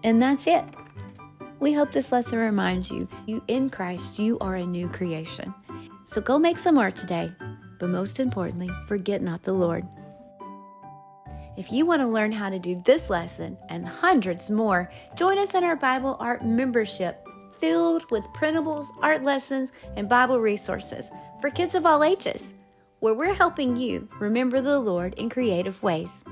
And that's it. We hope this lesson reminds you, in Christ, you are a new creation. So go make some art today, but most importantly, forget not the Lord. If you want to learn how to do this lesson and hundreds more, join us in our Bible Art membership filled with printables, art lessons, and Bible resources for kids of all ages, where we're helping you remember the Lord in creative ways.